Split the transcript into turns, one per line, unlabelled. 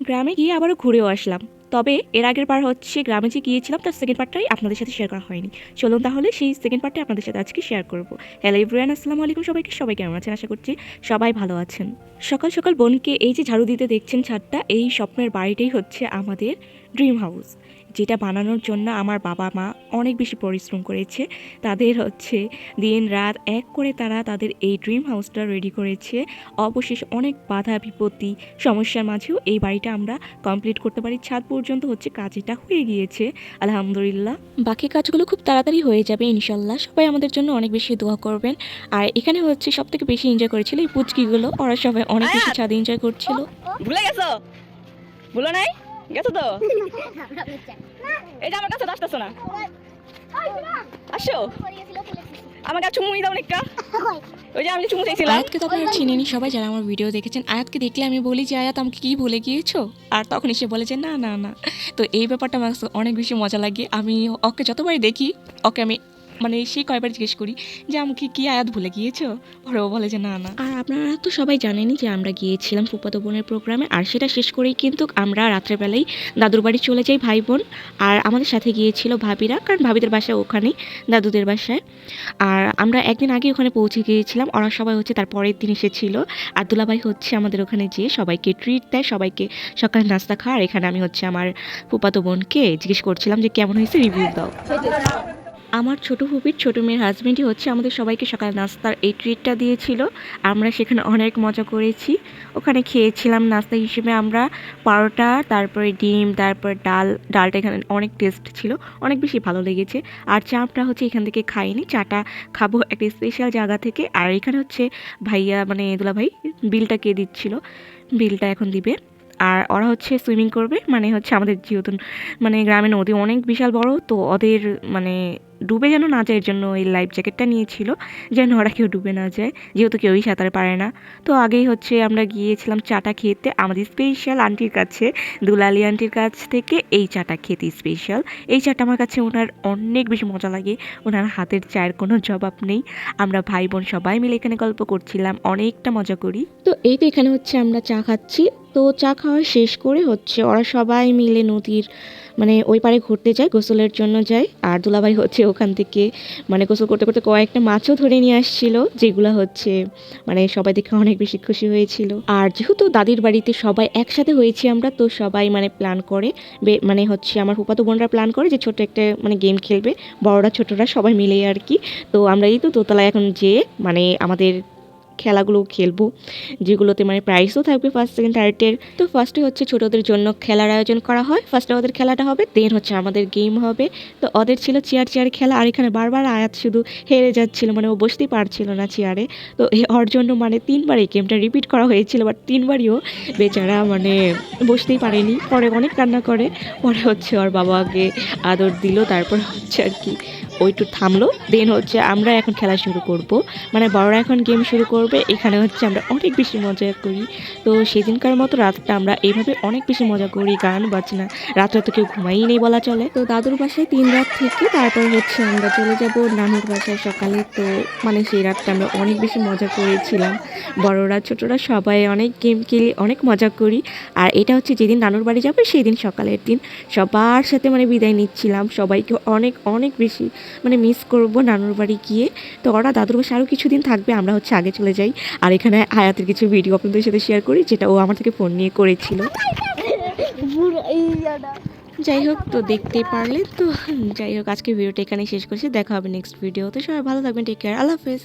গ্রামে গিয়ে আবারও ঘুরেও আসলাম। তবে এর আগের বার হচ্ছে গ্রামে যে গিয়েছিলাম তার সেকেন্ড পার্টটাই আপনাদের সাথে শেয়ার করা হয়নি। চলুন তাহলে সেই সেকেন্ড পার্টটা আপনাদের সাথে আজকে শেয়ার করব। হ্যালো এভরিওয়ান, আসসালামু আলাইকুম সবাইকে। সবাই কেমন আছেন? আশা করছি সবাই ভালো আছেন। সকাল সকাল বোনকে এই যে ঝাড়ু দিতে দেখছেন ছাদটা, এই স্বপ্নের বাড়িটাই হচ্ছে আমাদের ড্রিম হাউস, যেটা বানানোর জন্য আমার বাবা মা অনেক বেশি পরিশ্রম করেছে। তাদের হচ্ছে দিন রাত এক করে তারা তাদের এই ড্রিম হাউসটা রেডি করেছে। অবশেষে অনেক বাধা বিপত্তি সমস্যার মাঝেও এই বাড়িটা আমরা কমপ্লিট করতে পারি। ছাদ পর্যন্ত হচ্ছে কাজটা হয়ে গিয়েছে আলহামদুলিল্লাহ। বাকি কাজগুলো খুব তাড়াতাড়ি হয়ে যাবে ইনশাল্লাহ। সবাই আমাদের জন্য অনেক বেশি দোয়া করবেন। আর এখানে হচ্ছে সব থেকে বেশি এনজয় করেছিল এই পুচকিগুলো। ওরা সবাই অনেক বেশি ছাদে এনজয় করছিল।
ভুলে গেছো? ভুলো নাই? গেছো তো? এই যে আমার কাছে আসতেছো না, আসো আমাকে চুমুই দাও নিকা। ওই যে আমি চুমু চাইছিলাম।
আয়াতকে তো আপনারা চিনেনি সবাই যারা আমার ভিডিও দেখেছেন। আয়াতকে দেখলে আমি বলি যে আয়াত আমাকে কি ভুলে গিয়েছো, আর তখন এসে বলে যে না না না। তো এই ব্যাপারটা আমার অনেক বেশি মজা লাগে। আমি ওকে যতবারই দেখি ওকে আমি মানে সেই কয়বার জিজ্ঞেস করি যে আমাকে কি আয়াত ভুলে গিয়েছো, ওরা বলে যে না না। আর আপনারা তো সবাই জানেনই যে আমরা গিয়েছিলাম ফুফাতো বোনের প্রোগ্রামে, আর সেটা শেষ করেই কিন্তু আমরা রাত্রেবেলায় দাদুর বাড়ি চলে যাই ভাই বোন। আর আমাদের সাথে গিয়েছিল ভাবিরা, কারণ ভাবিদের বাসায় ওখানেই, দাদুদের বাসায়। আর আমরা একদিন আগে ওখানে পৌঁছে গিয়েছিলাম, ওরা সবাই হচ্ছে তার পরের দিন এসেছিল। আর দুলাভাই হচ্ছে আমাদের ওখানে যেয়ে সবাইকে ট্রিট দেয়, সবাইকে সকালে নাস্তা খাওয়া। আর এখানে আমি হচ্ছে আমার ফুফাতো বোনকে জিজ্ঞেস করছিলাম যে কেমন হয়েছে, রিভিউ দাও। আমার ছোটো ফুপির ছোটো মেয়ের হাজব্যান্ডই হচ্ছে আমাদের সবাইকে সকাল নাস্তার এই ট্রিটটা দিয়েছিল। আমরা সেখানে অনেক মজা করেছি। ওখানে খেয়েছিলাম নাস্তা হিসেবে আমরা পরোটা, তারপরে ডিম, তারপর ডালটা এখানে অনেক টেস্ট ছিল, অনেক বেশি ভালো লেগেছে। আর চাটা হচ্ছে এখান থেকে খাইনি, চাটা খাবো একটা স্পেশাল জায়গা থেকে। আর এখানে হচ্ছে ভাইয়া মানে দুলা ভাই বিলটা কে দিচ্ছিল, বিলটা এখন দিবে। আর ওরা হচ্ছে সুইমিং করবে, মানে হচ্ছে আমাদের যেহেতু মানে গ্রামে নদী অনেক বিশাল বড়, তো ওদের মানে ডুবে যেন না যায় এর জন্য এই লাইফ জ্যাকেটটা নিয়েছিল, যেন ওরা কেউ ডুবে না যায়, যেহেতু কেউই সাঁতার পারে না। তো আগেই হচ্ছে আমরা গিয়েছিলাম চাটা খেতে আমাদের স্পেশাল আন্টির কাছে, দুলালি আন্টির কাছ থেকে এই চাটা খেতে স্পেশাল। এই চাটা আমার কাছে ওনার অনেক বেশি মজা লাগে, ওনার হাতের চায়ের কোনো জবাব নেই। আমরা ভাই বোন সবাই মিলে এখানে গল্প করছিলাম, অনেকটা মজা করি। তো এই তো এখানে হচ্ছে আমরা চা খাচ্ছি। তো চা খাওয়া শেষ করে হচ্ছে ওরা সবাই মিলে নদীর মানে ওই পারে ঘুরতে যায়, গোসলের জন্য যায়। আর দুলাভাই হচ্ছে ওখান থেকে মানে গোসল করতে করতে কয়েকটা মাছও ধরে নিয়ে আসছিল, যেগুলো হচ্ছে মানে সবাই দেখে অনেক বেশি খুশি হয়েছিল। আর যেহেতু দাদির বাড়িতে সবাই একসাথে হয়েছি আমরা, তো সবাই মানে প্ল্যান করে মানে হচ্ছে আমার ফুফাতো বোনরা প্ল্যান করে যে ছোট একটা মানে গেম খেলবে, বড়রা ছোটরা সবাই মিলেই আর কি। তো আমরা এই তো দোতলায় এখন যেয়ে মানে আমাদের খেলাগুলো খেলবো, যেগুলোতে মানে প্রাইজও থাকবে ফার্স্ট সেকেন্ড থার্ডের। তো ফার্স্টে হচ্ছে ছোটোদের জন্য খেলার আয়োজন করা হয়, ফার্স্টে ওদের খেলাটা হবে, দেন হচ্ছে আমাদের গেম হবে। তো ওদের ছিল চেয়ার চেয়ার খেলা, আর এখানে বারবার আয়াত শুধু হেরে যাচ্ছিল, মানে ও বসতেই পারছিল না চেয়ারে। তো ওর জন্য মানে তিনবার এই গেমটা রিপিট করা হয়েছিল, বাট তিনবারইও বেচারা মানে বসতেই পারেনি, পরে অনেক কান্না করে। পরে হচ্ছে ওর বাবাকে আদর দিল, তারপর হচ্ছে আর কি ওইটু থামলো। দেন হচ্ছে আমরা এখন খেলা শুরু করব, মানে বড়রা এখন গেম শুরু করবে। এখানে হচ্ছে আমরা অনেক বেশি মজা করি। তো সেদিনকার মতো রাতটা আমরা এইভাবে অনেক বেশি মজা করি, গান বাজনা, রাত্রে তো কেউ ঘুমাই নেই বলা চলে। তো দাদুর বাসায় 3 রাত থেকে তারপর হচ্ছে আমরা চলে যাব নানুর বাসায় সকালে। তো মানে সেই রাতটা আমরা অনেক বেশি মজা করেছিলাম, বড়রা ছোটরা সবাই অনেক গেম খেলি, অনেক মজা করি। আর এটা হচ্ছে যেদিন নানুর বাড়ি যাবে সেই দিন সকালের দিন, সবার সাথে মানে বিদায় নিচ্ছিলাম, সবাইকে অনেক অনেক বেশি মানে মিস করব নানুর বাড়ি গিয়ে। তো ওরা দাদুর বাসায় আরও কিছুদিন থাকবে, আমরা হচ্ছে আগে চলে যাই। আর এখানে হায়াতের কিছু ভিডিও আপনাদের সাথে শেয়ার করি, যেটা ও আমার থেকে ফোন নিয়ে করেছিল। যাই হোক, তো দেখতেই পারলে তো। যাই হোক, আজকে ভিডিওটা এখানে শেষ করছি, দেখা হবে নেক্সট ভিডিওতে। সবাই ভালো থাকবেন, টেক কেয়ার, আল্লাহ হাফেজ।